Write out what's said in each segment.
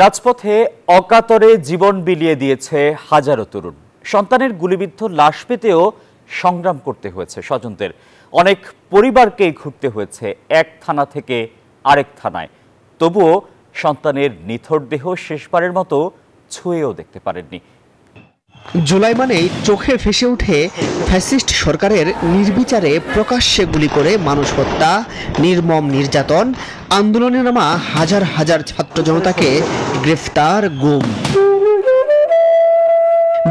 রাজপথে অকাতরে জীবন বিলিয়ে দিয়েছে হাজারো তরুণ। সন্তানের গুলিবিদ্ধ লাশ পেতেও সংগ্রাম করতে হয়েছে স্বজনদের। অনেক পরিবারকেই ঘুরতে হয়েছে এক থানা থেকে আরেক থানায়। তবুও সন্তানের নিথর দেহ শেষবারের মতো ছুঁয়েও দেখতে পারেননি। জুলাই মানেই চোখে ভেসে ওঠে ফ্যাসিস্ট সরকারের নির্বিচারে প্রকাশ্যে গুলি করে মানুষ হত্যা, নির্মম নির্যাতন, আন্দোলনে নামা হাজার হাজার ছাত্র জনতাকে গ্রেফতার, গুম।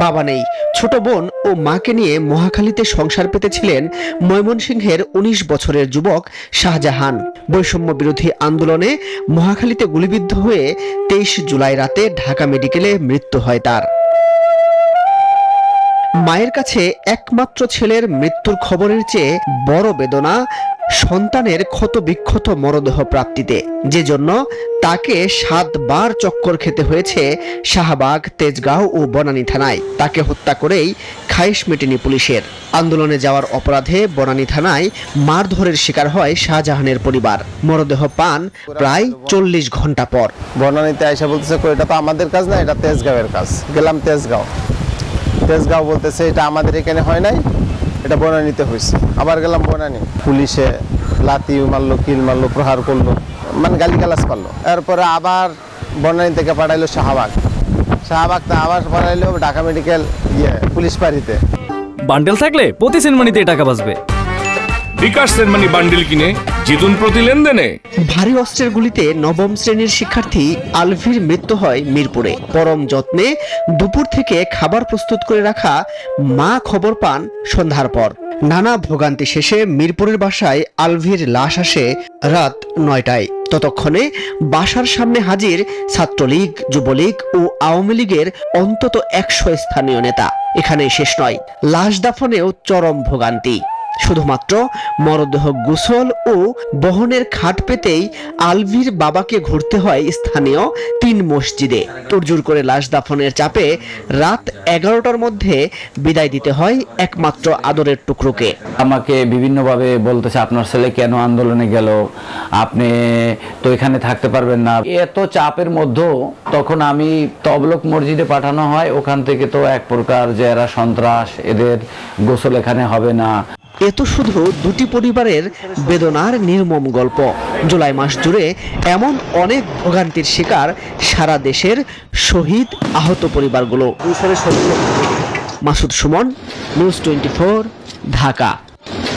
বাবা নেই, ছোট বোন ও মাকে নিয়ে মহাখালীতে সংসার পেতেছিলেন ময়মনসিংহের ১৯ বছরের যুবক শাহজাহান। বৈষম্য বিরোধী আন্দোলনে মহাখালীতে গুলিবিদ্ধ হয়ে ২৩ জুলাই রাতে ঢাকা মেডিকেলে মৃত্যু হয় তার। মায়ের কাছে একমাত্র ছেলের মৃত্যুর খবরের চেয়ে বড় বেদনা সন্তানের ক্ষত বিক্ষত মরদেহ প্রাপ্তিতে, যে জন্য তাকে ৭ বার চক্কর খেতে হয়েছে শাহবাগ, তেজগাঁও ও বনানী থানায়। তাকে হত্যা করেই খাইশ মেটেনি পুলিশের। আন্দোলনে যাওয়ার অপরাধে বনানী থানায় মারধরের শিকার হয় শাহজাহানের পরিবার। মরদেহ পান প্রায় ৪০ ঘন্টা পর। বনানীতে আইসা বলতেছে এটা তো আমাদের কাজ না, এটা তেজগাঁওয়ের কাজ। গেলাম তেজগাঁও বলতেছে এটা আমাদের এখানে হয় নাই, এটা বনানীতে হয়েছে। আবার গেলাম বনানী, পুলিশে লাথি মারলো, কিল মারলো, প্রহার করলো, মানে গালিগালাজ করলো। এরপরে আবার বনানী থেকে পাঠাইলো শাহবাগ আবার পাঠাইলো ঢাকা মেডিকেল পুলিশ বাড়িতে। বান্ডেল থাকলে প্রতি সেনমানিতে টাকা বাঁচবে। বিকাশ সেনমানি বান্ডেল কিনে জিতুন প্রতি লেনদেনে। ভারী অস্ত্রের গুলিতে নবম শ্রেণীর শিক্ষার্থী আলভির মৃত্যু হয় মিরপুরে। পরম যত্নে দুপুর থেকে খাবার প্রস্তুত করে রাখা মা খবর পান সন্ধ্যার পর। নানা ভোগান্তি শেষে মিরপুরের বাসায় আলভির লাশ আসে রাত ৯টায়। ততক্ষণে বাসার সামনে হাজির ছাত্রলীগ, যুবলীগ ও আওয়ামী লীগের অন্তত ১০০ স্থানীয় নেতা। এখানেই শেষ নয়, লাশ দাফনেও চরম ভোগান্তি। শুধুমাত্র মরদেহ গোসল ও বহনের খাট পেতেই আলভির বাবাকে ঘুরতে হয় স্থানীয় ৩ মসজিদে। তোড়জোড় করে লাশ দাফনের চাপে রাত ১১টার মধ্যে বিদায় দিতে হয় একমাত্র আদরের টুকরোকে। আমাকে বিভিন্নভাবে বলতেছে, আপনার ছেলে কেন আন্দোলনে গেল, আপনি তো এখানে থাকতে পারবেন না। এত চাপের মধ্যেও তখন আমি তবলক মসজিদে পাঠানো হয়। ওখান থেকে তো এক প্রকার যে এরা সন্ত্রাস, এদের গোসল এখানে হবে না। এ তো শুধু দুটি পরিবারের বেদনার নির্মম গল্প। জুলাই মাস জুড়ে এমন অনেক ভোগান্তির শিকার সারা দেশের শহীদ, আহত পরিবারগুলো। মাসুদ সুমন, নিউজ 24, ঢাকা।